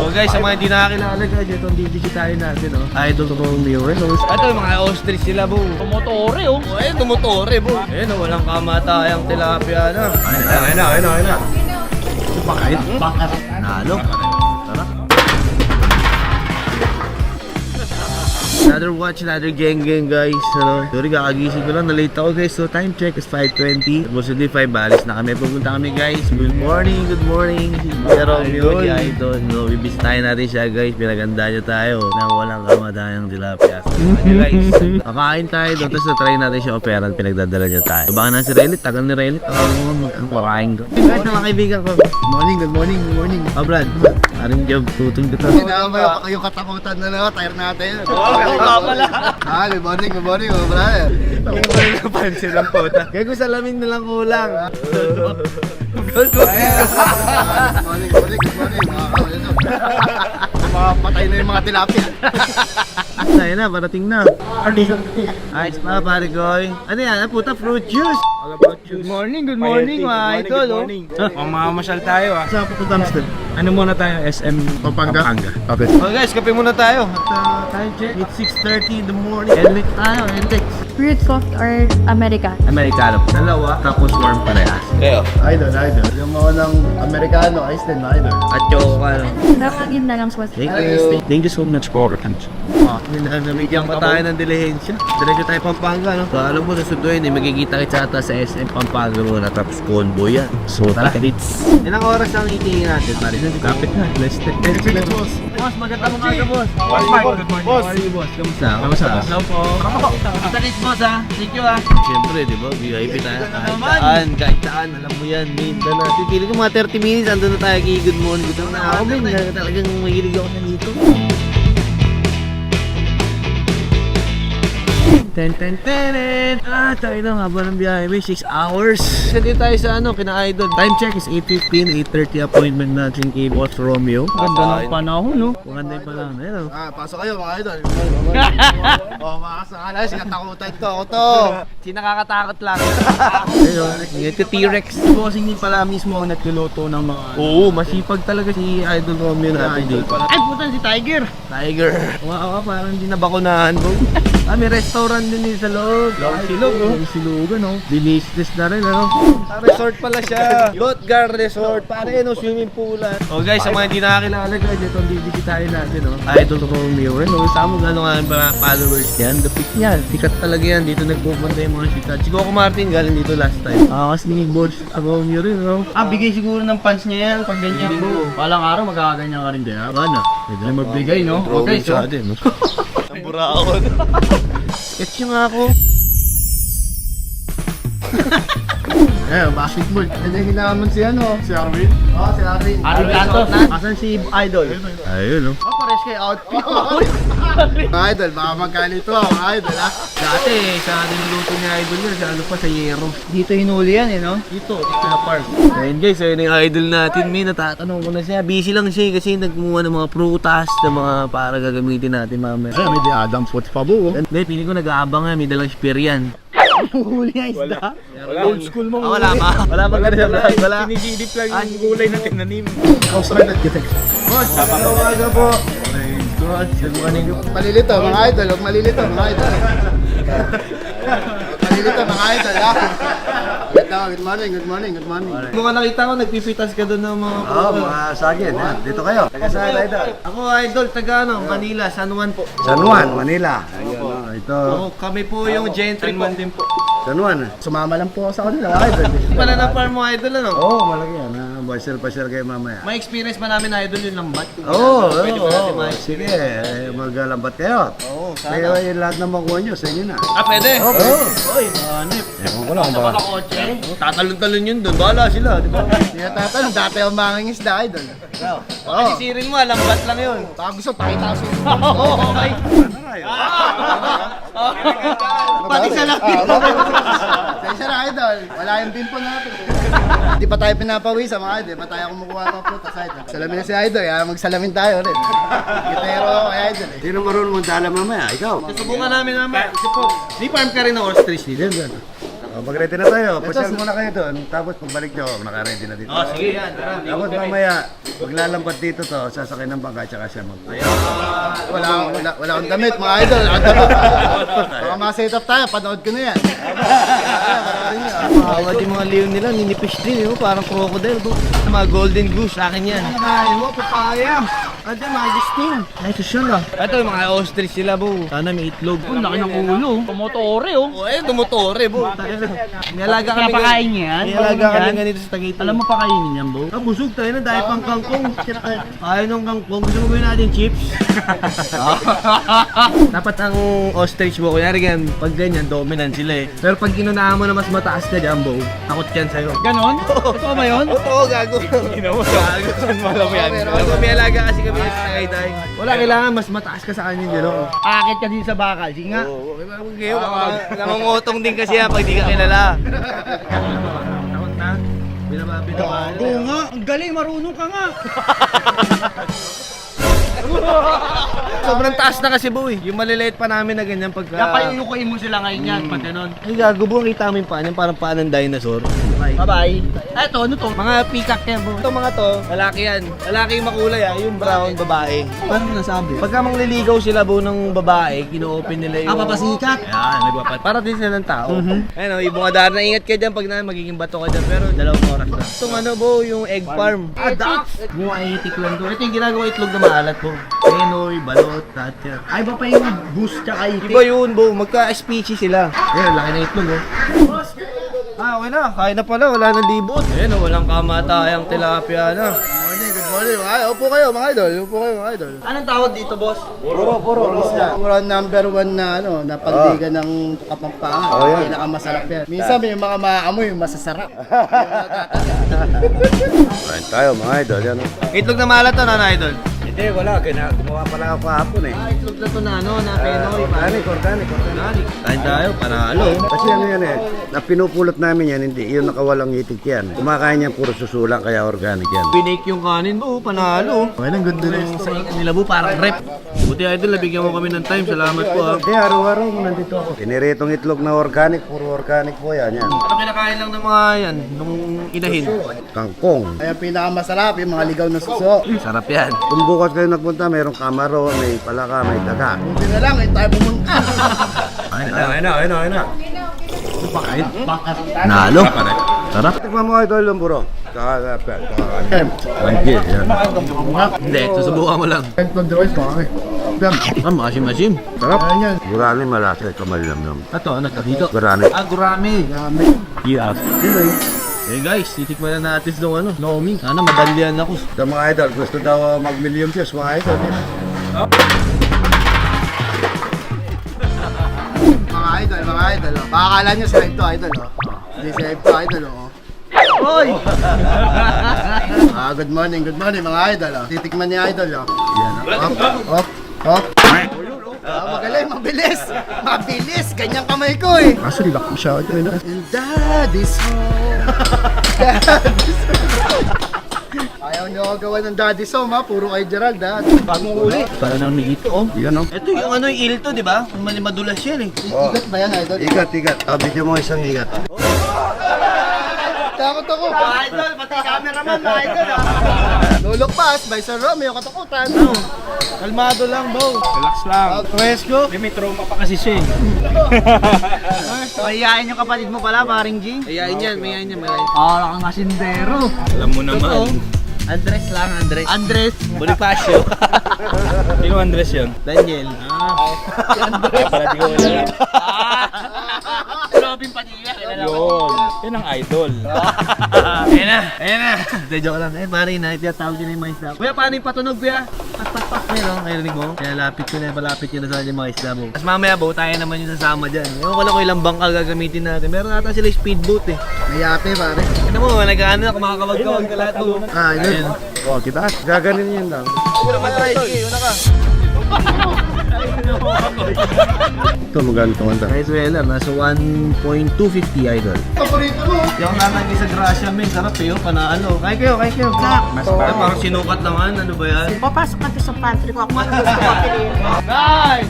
So guys, sa mga hindi nakakilala guys, itong bibisitahin natin, oh. Idol Romeo. Ito yung mga ostrich sila, bo. Tumotore, oh. Ayun, tumutore, bo. Ayun, oh, walang kamatayang tilapia na. Ayun na. Bakit? Nalo. Tara. Another watch, another gang guys. Sorry, kakagising ko lang. Na-late ako guys. So time check is 5:20. Supposedly 5, balis na kami. Pupunta kami guys. Good morning. Pero si Idol. No, bibisitahin natin siya guys. Pinaganda niya tayo nang walang kamatayang tilapia. Guys, kakain tayo doon. Tapos na-try natin siya operan. Pinagdadala niya tayo. Baka na si Relit. Tagal ni Relit. Makain ko. Guys, mga kaibigan ko. Good morning. Oh Brad, aring job. Tutong dito. Sinama yung katakutan na lang. Tire natin. Good morning, oh brother. Hindi ko rin napansin ang puta. Kaya kung salamin na lang kulang. Good morning. Mapatay na yung mga tilapia. Ayun na, parating na. Ayos pa, pare ko. Ano yan? Puta, fruit juice. All about juice. Good morning, mga idol. Mamamasyal tayo, ah. Saan pupunta natin? Ano muna tayo? SM Pampanga. Okay. Oh guys, kape muna tayo. At time check, it's 6:30 in the morning. Helix tayo, Helix. Fruit soft or American? Americano. Dalawa, tapos warm parehas. Kayo. Idol. Yung mga ng Amerikano, ayos din, idol. At choco ka. Nakagin na lang sa Thank you so much for attention. Nabigyan pa tayo ng dilihensya. Diretso tayo Pampanga, no? So, alam mo, susunduin, magkikita kita ata sa SM Pampanga muna, tapos convoy yan. So, tara, let's. Ilang oras ang itingin natin, pare? Kapit na. Let's take. Boss, maganda mo nga, boss. Good morning. Boss, kamusta? Hello po. Kita boss, ha? Thank you, ha? Siyempre, di ba? VIP tayo. Kahit saan, alam mo yan, minta na. Pipili ko mga 30 minutes, andun na tayo kay Good Morning. Good morning. Ako, men, talagang mahilig ako na dito. Tayo lang, haba ng biyahe. May 6 hours. Kasi tayo sa kina Idol. Time check is 8:15, 8:30 appointment natin kay Boss Romeo. Ganda ng panahon, no? Maganda yung panahon. Ayun. Pasok kayo mga idol. Makakasakala, sinatakutan to. Ako to. Si nakakatakot lang. Ayun. Ito T-Rex. Si Bossing din pala mismo ang nagluluto ng mga... Oo, masipag talaga si Idol Romeo natin dito. Ay, putan si Tiger! Tiger. Wow, parang hindi na bakunahan ko. May restaurant din sa loob. Silugan, no? Delicious na rin, ano? Resort pala siya. Lotgar Resort. Pare, no? Swimming pool. Oh guys, sa mga hindi nakakilala guys, itong bibisitahin natin, no? Idol Romeo, no? Sa mo gano'n nga mga followers yan. The pick yan. Sikat talaga yan. Dito nagpupunta yung mga sikat. Si Coco Martin galing dito last time. Kasi ni Boss Romeo rin, no? Bigay siguro ng pants niya yan pag ganyan, bro. Palang araw magkakaganyan ka rin din, ha? Gana. Ay, magbigay, no? Okay, so... Ang buraon. Sketch nyo nga ako. Basketball. Yan yung hinaman si Arvin. Si Arvin. Aring kanto. Asan si Idol? Ayun, no? Pares kayo outfit. Mga idol, baka magkalito mga idol, ha? Dati, sa niluto ni Idol yun, sa sa Yero. Dito hinuli yan, eh, no? Dito sa park. Ayun guys, ayun yung idol natin. May natatanong ko na siya. Busy lang siya kasi nagkumuha ng mga prutas na mga para gagamitin natin mamaya. Ay, may di Adam Foot pa buo. Hindi, pili ko nag-aabang nga. May dalang spear yan. Huli nga isda. Old school mo. Wala pa. Wala pa ganun. Wala. Sinigidip lang yung gulay na tinanim. Boss, po. Good morning. Malilito mga idol, huwag malilito mga idol. Malilito mga idol, ha? Good morning. Mga nakita ko, nagpipitas ka doon ng mga Mga sagin, ha? Dito kayo. Taga saan, idol? Ako, Idol, taga Manila, San Juan po. San Juan, Manila. Ayun, ito. Ako, kami po yung gentry po. din po. San Juan. Sumama lang po ako sa kanila, idol. Pala na farm mo, Idol, ano? Oo, malaki yan. Pasyal kayo mamaya. May experience pa namin, Idol, yung lambat. Oo, Sige, maglambat kayo. Oo, Kaya yung lahat ng makuha nyo, sa inyo na. pwede. Oo. Oy, manip. Ewan ko lang ba? Kotse. Tatalon-talon yun doon. Bahala sila, di ba? Hindi na tatanong, dati ang manging isda, idol. Kasi sirin mo, lambat lang yun. Baka gusto, pakita ko sa inyo. Oo, okay. Pati sa laki. Sensya na, idol. Wala yung pimple natin. Hindi pa tayo pinapawisa, mga idol. Hindi pa tayo kumukuha ng putas, idol. Salamin na si idol, magsalamin tayo rin. Gitero ako kay idol. Sino marunong mong dala mamaya? Ikaw. Susubukan namin naman. Kasi po, may farm ka rin ng ostrich dito. Mag-ready na tayo. Pasyal muna kayo doon. Tapos pagbalik nyo, naka-ready na dito. Sige yan, tara. Tapos mamaya, maglalambat dito to, sasakay ng bangka, tsaka siya mag... Wala akong damit, mga idol. Wala akong damit. Baka ma-set up tayo, panood ko na yan. Bawat yung mga leon nila, ninipis din, parang crocodile. Mga golden goose, sa akin yan. Nakain mo, papayam. Ate, mga Justin. Ay, susyon lang. Ito, yung mga ostrich sila, bo. Sana may itlog. Ang laki ng ulo. Tumotore oh. Oh, ayun, tumutore, bo. Nialaga kami. Pinapakain niya yan? Nialaga kami ganito sa Tagaytay. Alam mo pa kainin yan, Bo? Ah, busog tayo na dahil pang kangkong. Ayaw nung kangkong. Gusto mo gawin natin chips? Dapat ang ostrich mo, kunyari ganyan, pag ganyan, dominant sila eh. Pero pag inunahan mo na mas mataas ka dyan, Bo, takot yan sa'yo. Ganon? Totoo ba yun? Oo, gago. Gago. Malam yan. Pero may alaga kasi kami sa Tagaytay. Wala, kailangan mas mataas ka sa kanya gano'n. Akit ka din sa bakal. Sige nga. Oo, ngayon, namangotong din kasi yan pag di ka kilala. Takot na. Binababito ka. Oo nga. Ang galing. Marunong ka nga. Sobrang taas na kasi, Bo eh. Yung maliliit pa namin na ganyan pagka... Napayuyukuin mo sila ngayon yan. Pag ganon. Ay, gago, Bo. Kita mo yung paan yan. Parang paan ng dinosaur. Bye-bye. Eto, ano to? Mga peacock yan, Bo. Ito mga to, lalaki yan. Lalaki yung makulay ah. Yung brown, babae. Paano nasabi? Pagka mangliligaw sila, Bo, ng babae, kino-open nila yung... papasikat. Yan, nagpapat. Para din sila ng tao. Ayun o, ibong adar na ingat ka dyan pag na magiging bato ka dyan. Pero 2 oras na. Itong ano, Bo, yung egg farm. Mga itik lang to. Ito yung ginagawa itlog na maalat, Bo. Penoy, balot, lahat yan. Ay ba pa yung boost tsaka itik? Iba yun, Bo. Magka-species sila. Ayan, laki na itlog, oh. Ah, okay na. Kaya na pala. Wala nang libot. Ayan, oh, walang kamatayang tilapia na. Good morning, mga idol. Upo kayo, mga idol. Upo kayo, mga idol. Anong tawag dito, boss? Puro. Puro number 1 na, na pandigan ng Kapampangan. Oh, yan. Pinakamasarap yan. Minsan may mga maamoy, masasarap. Kain tayo mga idol, yan. Itlog na maalat to, na idol. Hindi, wala. Gumawa pala ako kahapon eh. Itlog na to na, na penoy. Organic. Kain tayo, panalo. Kasi ano yan eh, na pinupulot namin yan, hindi, yun nakawalang itik yan. Kumakain yan, puro susulang, kaya organic yan. Pinake yung kanin, Bo. Panalo. Okay, ang ganda ng Sa nila, Bo, parang rep. Buti idol, nabigyan mo kami ng time. Salamat po, ha. Hindi, araw-araw nandito ako. Piniritong itlog na organic, puro organic po yan. Ano kinakain lang ng mga yan, nung inahin? Kangkong. Ay, ang pinakamasarap, yung mga ligaw na suso. Sarap yan. Kung bukas kayo nagpunta, mayroong kamaro, may palaka, may daga. Buti na lang, eh, tayo pumunta. Ayun na. Nalo. Sarap. Tikman mo ito, Lumburo. Kakakapit. Hindi, susubukan mo lang. Itlog the rice, mga Ah, masim. Sarap. Ayan yan. Gurani malasa, kamalam-lam. Ito, ano ka dito? Gurani. Ah, gurami. Yeah. Eh guys, titikman na natin itong ano, Lomi. Sana madalian ako. Ito mga idol, gusto daw mag-million views mga idol. Mga idol, oh. Baka akala nyo sa live to, idol, oh. Hindi sa live to, idol, oh. Hoy! Good morning, mga idol, oh. Titikman niya, idol, oh. Yan, oh. Hop. Magaling, mabilis, ganyang kamay ko, eh. Kaso relax mo siya, idol, And daddy's home. Ayaw niyo ako gawa ng daddy's home, ha. Puro kay Gerald, ha. Bagong uli. Para nang nito, oh. Yan o. Ito yung ano yung ilto, di ba? Yung malimadulas yan eh. Igat ba yan, idol? Igat. Video mo isang igat. Takot ako. Idol, pati cameraman na idol ah. Lulukpas, by Sir Romeo, katakutan. Kalmado lang, Bo. Relax lang. Fresco. May trauma pa kasi siya eh. Mahihain yung kapatid mo pala, paring G. Mayain yan. Ah, kang asindero. Alam mo naman. Andres lang, Andres. Bonifacio. Sino Andres yun? Daniel. Para di ko wala. Robin Padilla. Yun. Yan ang idol. Ayan na. Hindi, joke lang. Pare na, itiyatawag yun yung mga isda. Kuya, paano yung patunog, kuya? Pat. Ngayon, rinig mo. Kaya palapit yun na sa yung mga isda mo. Tapos mamaya, Bo, tayo naman yung sasama dyan. Ewan ko lang kung ilang bangka gagamitin natin. Meron ata sila yung speedboat eh. May yape, pare. Ano mo, nag-ano na, kumakawag-kawag na lahat. Idol. Oh, kita. Gaganin yan daw. Una ka, Try. Una ka. Ito, magkano ito kanta? Nice weller, nasa 1.250 idol. Paborito mo. Yung nanay sa Gracia, men, sarap eh, panalo. Kaya kayo. Parang sinukat naman, ano ba yan? Papasok ka sa pantry ko. Ako ano gusto ko piliin. Guys!